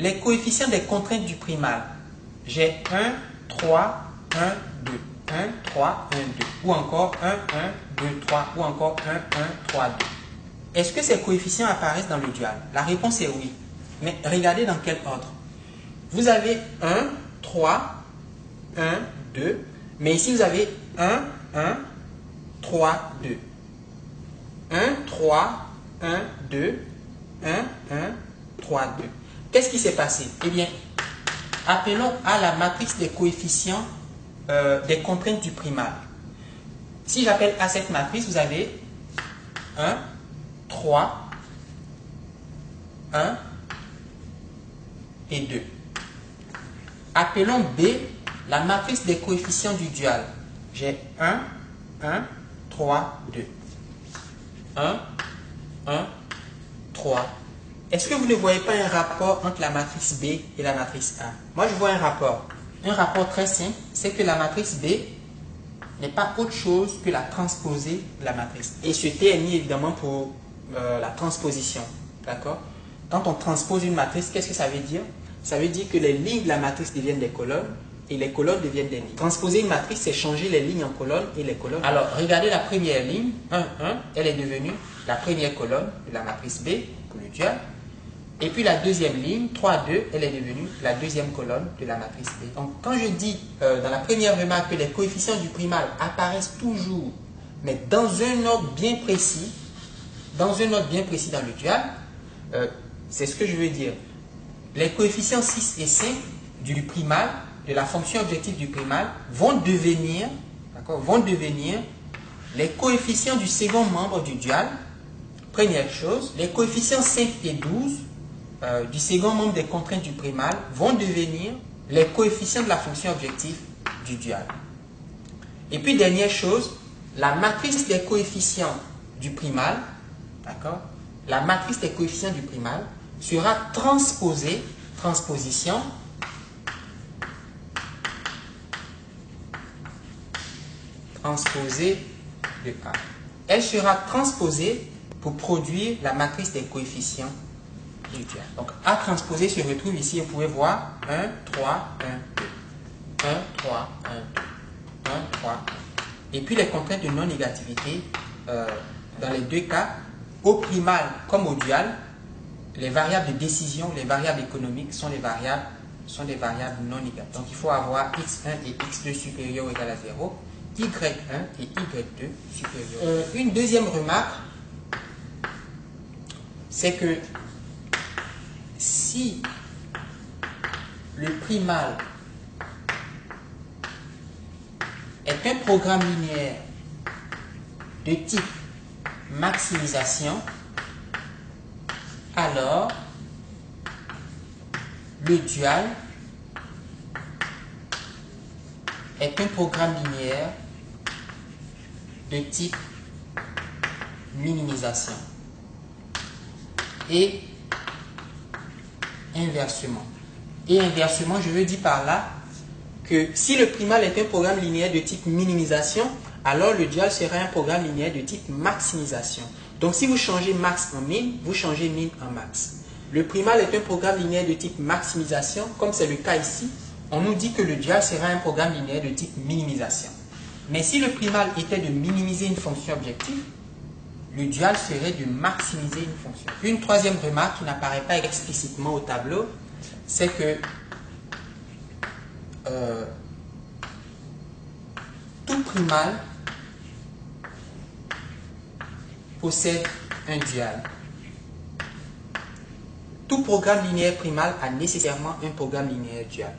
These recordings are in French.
les coefficients des contraintes du primal. J'ai 1, 3, 1, 2. 1, 3, 1, 2. Ou encore 1, 1, 2, 3. Ou encore 1, 1, 3, 2. Est-ce que ces coefficients apparaissent dans le dual? La réponse est oui. Mais regardez dans quel ordre. Vous avez 1, 3, 1, 2. Mais ici, vous avez 1, 1, 3, 2. 1, 3, 1, 2. 1, 1, 3, 2. Qu'est-ce qui s'est passé? Eh bien, appelons à la matrice des coefficients des contraintes du primal. Si j'appelle à cette matrice, vous avez 1, 3, 1 et 2. Appelons B la matrice des coefficients du dual. J'ai 1, 1, 3, 2. 1, 1, 3. Est-ce que vous ne voyez pas un rapport entre la matrice B et la matrice A? Moi, je vois un rapport. Un rapport très simple, c'est que la matrice B n'est pas autre chose que la transposée de la matrice. Et ce T est mis évidemment pour la transposition. D'accord? Quand on transpose une matrice, qu'est-ce que ça veut dire? Ça veut dire que les lignes de la matrice deviennent des colonnes et les colonnes deviennent des lignes. Transposer une matrice, c'est changer les lignes en colonnes et les colonnes. Alors, regardez la première ligne, 1, 1, elle est devenue la première colonne de la matrice B pour le dual. Et puis la deuxième ligne, 3, 2, elle est devenue la deuxième colonne de la matrice B. Donc quand je dis dans la première remarque que les coefficients du primal apparaissent toujours, mais dans un ordre bien précis, dans le dual, c'est ce que je veux dire. Les coefficients 6 et 5 du primal, de la fonction objective du primal, vont devenir les coefficients du second membre du dual. Première chose, les coefficients 5 et 12 du second membre des contraintes du primal vont devenir les coefficients de la fonction objective du dual. Et puis dernière chose, la matrice des coefficients du primal, d'accord, la matrice des coefficients du primal sera transposée, transposition, transposée de A. Elle sera transposée pour produire la matrice des coefficients du dual. Donc A transposé se retrouve ici, vous pouvez voir 1, 3, 1, 2. 1, 3, 1, 2. 1, 3, 1. Et puis les contraintes de non-négativité, dans les deux cas, au primal comme au dual, les variables de décision, les variables économiques sont des variables non négatives. Donc il faut avoir x1 et x2 supérieur ou égal à 0, y1 et y2 supérieur. Une deuxième remarque, c'est que si le primal est un programme linéaire de type maximisation, alors le dual est un programme linéaire de type minimisation. Et inversement. Et inversement, je veux dire par là que si le primal est un programme linéaire de type minimisation, alors le dual sera un programme linéaire de type maximisation. Donc si vous changez max en min, vous changez min en max. Le primal est un programme linéaire de type maximisation, comme c'est le cas ici. On nous dit que le dual sera un programme linéaire de type minimisation. Mais si le primal était de minimiser une fonction objective, le dual serait de maximiser une fonction. Une troisième remarque qui n'apparaît pas explicitement au tableau, c'est que tout primal possède un dual. Tout programme linéaire primal a nécessairement un programme linéaire dual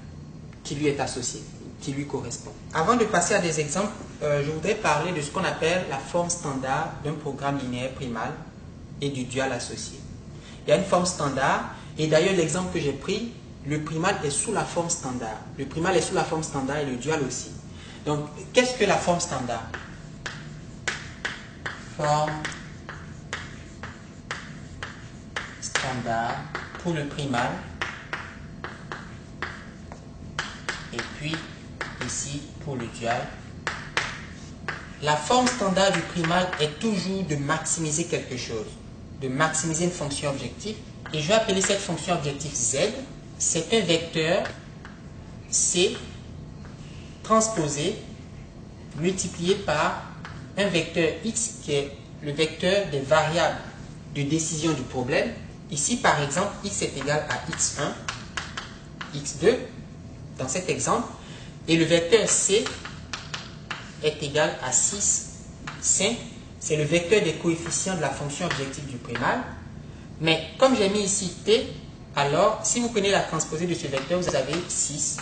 qui lui est associé, qui lui correspond. Avant de passer à des exemples, je voudrais parler de ce qu'on appelle la forme standard d'un programme linéaire primal et du dual associé. Il y a une forme standard, et d'ailleurs l'exemple que j'ai pris, le primal est sous la forme standard. Le primal est sous la forme standard et le dual aussi. Donc, qu'est-ce que la forme standard? Forme standard pour le primal. Et puis, ici, pour le dual. La forme standard du primal est toujours de maximiser quelque chose, de maximiser une fonction objective. Et je vais appeler cette fonction objective Z. c'est un vecteur C transposé multiplié par un vecteur X qui est le vecteur des variables de décision du problème. Ici, par exemple, X est égal à X1, X2, dans cet exemple, et le vecteur C est égal à 6, 5, c'est le vecteur des coefficients de la fonction objective du primal. Mais comme j'ai mis ici T, alors si vous prenez la transposée de ce vecteur, vous avez 6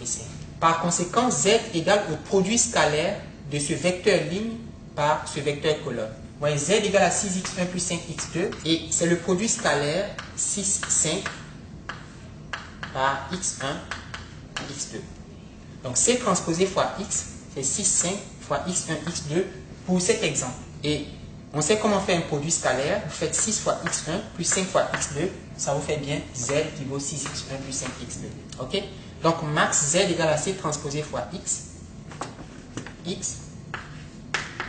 et 5. Par conséquent, Z égale au produit scalaire de ce vecteur ligne par ce vecteur colonne. Vous voyez, Z égale à 6x1 plus 5x2, et c'est le produit scalaire 6, 5 par x1, x2. Donc C transposé fois x, c'est 6, 5 fois x1, x2 pour cet exemple. Et on sait comment faire un produit scalaire. Vous faites 6 fois x1 plus 5 fois x2, ça vous fait bien Z qui vaut 6x1 plus 5x2. Ok? Donc max Z égale à C transposé fois x,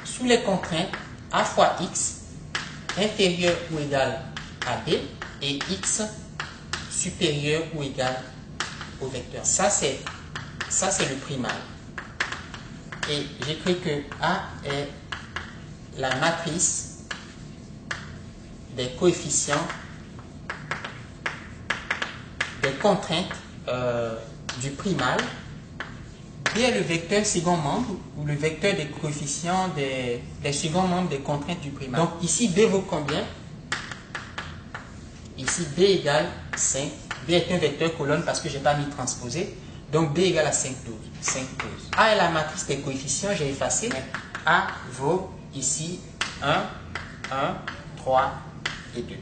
sous les contraintes A fois x inférieur ou égal à B et x supérieur ou égal au vecteur. Ça c'est le primal. Et j'écris que A est la matrice des coefficients des contraintes du primal. B est le vecteur second membre ou le vecteur des coefficients des seconds membres des contraintes du primal. Donc ici B vaut combien? Ici B égale 5. B est un vecteur colonne parce que je n'ai pas mis transposé. Donc B égale à 5, 12. 5, 12. A est la matrice des coefficients, j'ai effacé. A vaut ici 1, 1, 3 et 2.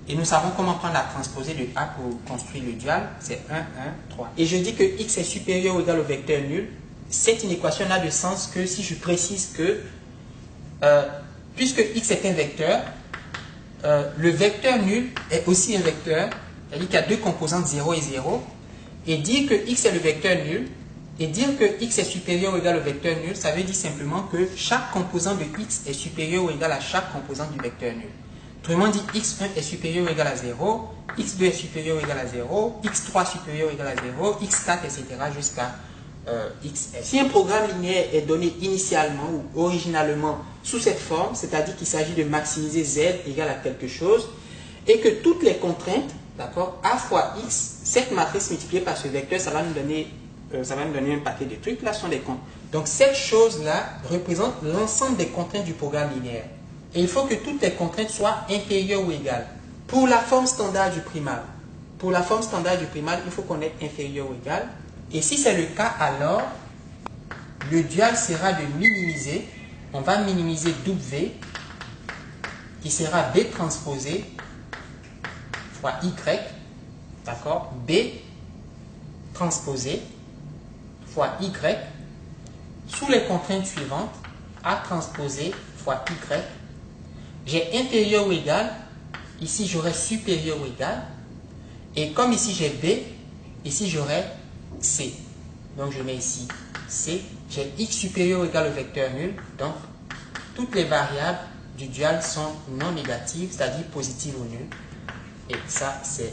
Et nous savons comment prendre la transposée de A pour construire le dual. C'est 1, 1, 3. Et je dis que x est supérieur ou égal au vecteur nul. Cette inéquation n'a de sens que si je précise que, puisque x est un vecteur, le vecteur nul est aussi un vecteur. C'est-à-dire qu'il y a deux composantes 0 et 0. Et dire que x est le vecteur nul, et dire que x est supérieur ou égal au vecteur nul, ça veut dire simplement que chaque composant de x est supérieur ou égal à chaque composant du vecteur nul. Autrement dit, x1 est supérieur ou égal à 0, x2 est supérieur ou égal à 0, x3 supérieur ou égal à 0, x4, etc. jusqu'à xs. Si un programme linéaire est donné initialement ou originalement sous cette forme, c'est-à-dire qu'il s'agit de maximiser z égale à quelque chose, et que toutes les contraintes, d'accord, a fois x, cette matrice multipliée par ce vecteur, ça va nous donner un paquet de trucs, là sont des comptes. Donc cette chose-là représente l'ensemble des contraintes du programme linéaire. Et il faut que toutes les contraintes soient inférieures ou égales. Pour la forme standard du primal, il faut qu'on ait inférieur ou égal. Et si c'est le cas, alors le dual sera de minimiser. On va minimiser W qui sera B transposé fois Y, d'accord, B transposé fois Y sous les contraintes suivantes, A transposé fois Y. J'ai inférieur ou égal, ici j'aurai supérieur ou égal, et comme ici j'ai B, ici j'aurai C. Donc je mets ici C, j'ai x supérieur ou égal au vecteur nul, donc toutes les variables du dual sont non négatives, c'est-à-dire positives ou nulles, et ça c'est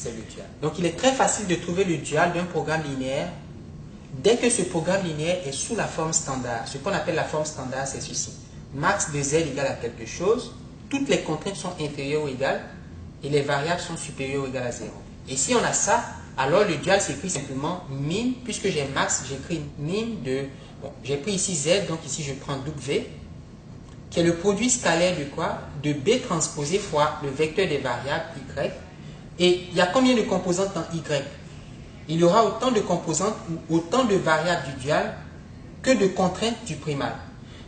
le dual. Donc il est très facile de trouver le dual d'un programme linéaire dès que ce programme linéaire est sous la forme standard. Ce qu'on appelle la forme standard, c'est ceci. Max de z égale à quelque chose, toutes les contraintes sont inférieures ou égales, et les variables sont supérieures ou égales à 0. Et si on a ça, alors le dual s'écrit simplement min, puisque j'ai max, j'écris min de, bon, j'ai pris ici z, donc ici je prends w, qui est le produit scalaire de quoi? De b transposé fois le vecteur des variables y. Et il y a combien de composantes dans y? Il y aura autant de composantes ou autant de variables du dual que de contraintes du primal.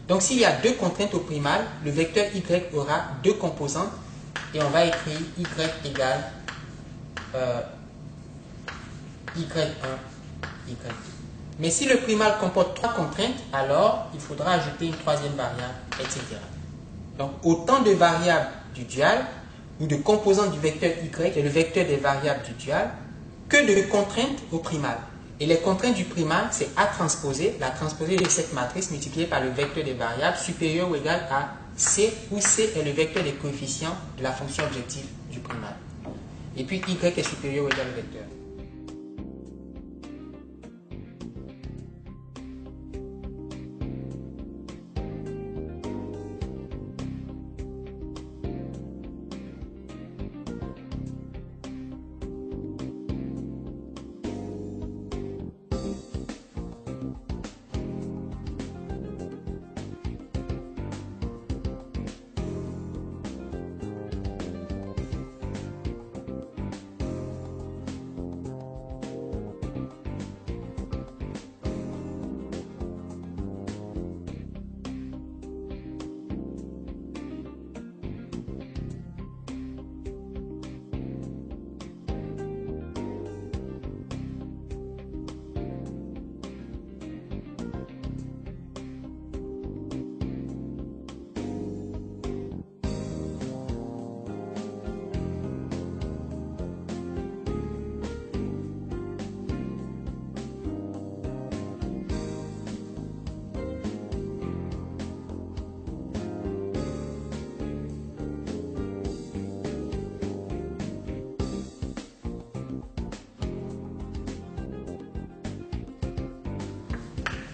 Donc s'il y a deux contraintes au primal, le vecteur y aura deux composantes et on va écrire y égale y1, y2. Mais si le primal comporte trois contraintes, alors il faudra ajouter une troisième variable, etc. Donc autant de variables du dual ou de composantes du vecteur y, qui est le vecteur des variables du dual, que de contraintes au primal. Et les contraintes du primal, c'est A transposé, la transposée de cette matrice multipliée par le vecteur des variables supérieur ou égal à C, où C est le vecteur des coefficients de la fonction objective du primal. Et puis y est supérieur ou égal au vecteur.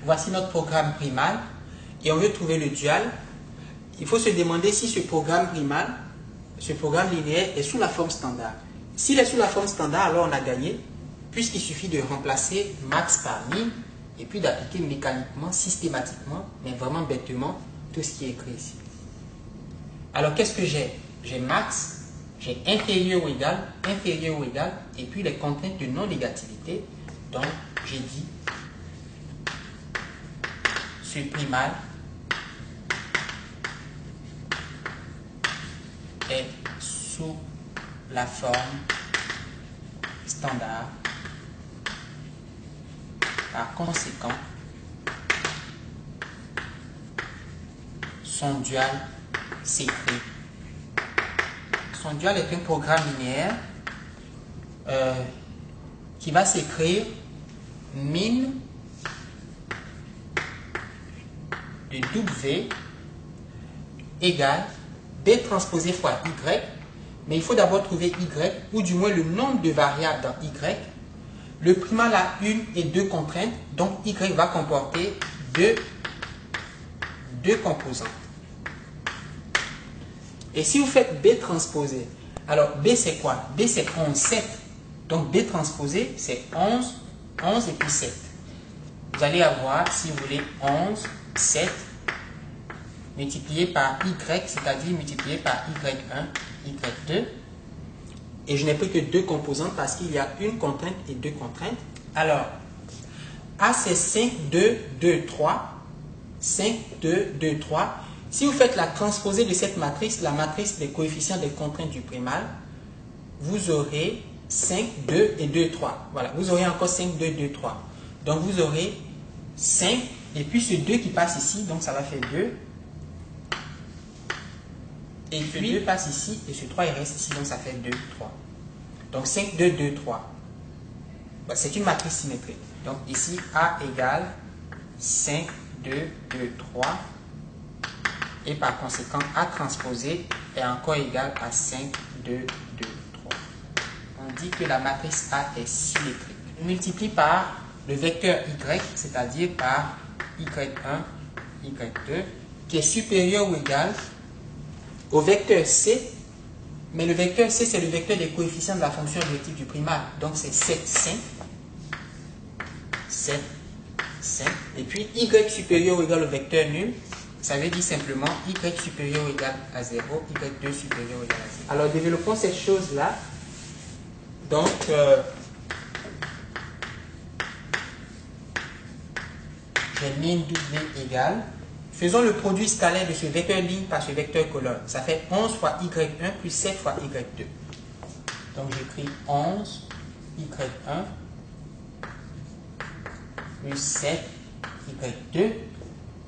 Voici notre programme primal et on veut trouver le dual. Il faut se demander si ce programme primal, ce programme linéaire est sous la forme standard. S'il est sous la forme standard, alors on a gagné, puisqu'il suffit de remplacer max par min et puis d'appliquer mécaniquement, systématiquement, mais vraiment bêtement, tout ce qui est écrit ici. Alors qu'est-ce que j'ai? J'ai max, j'ai inférieur ou égal, et puis les contraintes de non-négativité. Donc j'ai dit ce primal est sous la forme standard. Par conséquent, son dual s'écrit. Son dual est un programme linéaire qui va s'écrire min de W égale B transposé fois Y, mais il faut d'abord trouver Y, ou du moins le nombre de variables dans Y. Le primal a une et deux contraintes, donc Y va comporter deux composantes. Et si vous faites B transposé, alors B c'est quoi? B c'est 11, 7. Donc B transposé c'est 11, 11 et puis 7. Vous allez avoir, si vous voulez, 11, 7 multiplié par Y, c'est-à-dire multiplié par Y1, Y2. Et je n'ai pris que deux composantes parce qu'il y a une contrainte et deux contraintes. Alors, A c'est 5, 2, 2, 3. 5, 2, 2, 3. Si vous faites la transposée de cette matrice, la matrice des coefficients des contraintes du primal, vous aurez 5, 2 et 2, 3. Voilà, vous aurez encore 5, 2, 2, 3. Donc vous aurez 5 et puis ce 2 qui passe ici, donc ça va faire 2. Et ce 2 passe ici et ce 3 il reste ici, donc ça fait 2, 3. Donc 5, 2, 2, 3. C'est une matrice symétrique. Donc ici, A égale 5, 2, 2, 3. Et par conséquent, A transposé est encore égal à 5, 2, 2, 3. On dit que la matrice A est symétrique. On multiplie par le vecteur Y, c'est-à-dire par Y1, Y2, qui est supérieur ou égal au vecteur C, mais le vecteur C, c'est le vecteur des coefficients de la fonction objective du primal. Donc c'est 7, 5. 7, 5. Et puis Y supérieur ou égal au vecteur nul, ça veut dire simplement Y supérieur ou égal à 0, Y2 supérieur ou égal à 0. Alors développons cette chose-là. Donc, j'ai min W égale. Faisons le produit scalaire de ce vecteur ligne par ce vecteur colonne. Ça fait 11 fois Y1 plus 7 fois Y2. Donc j'écris 11 Y1 plus 7 Y2.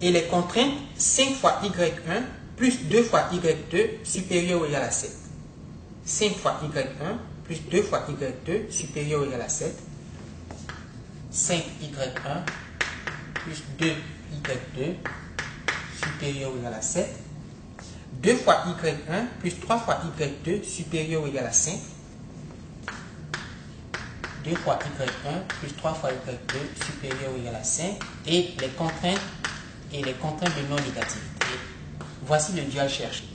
Et les contraintes, 5 fois Y1 plus 2 fois Y2 supérieur ou égal à 7. 5 fois Y1 plus 2 fois Y2 supérieur ou égal à 7. 5 Y1 plus 2 Y2 supérieur ou égal à 7. 2 fois Y1 plus 3 fois Y2 supérieur ou égal à 5. 2 fois y1 plus 3 fois y2 supérieur ou égal à 5 et les contraintes de non négativité. Voici le dual cherché.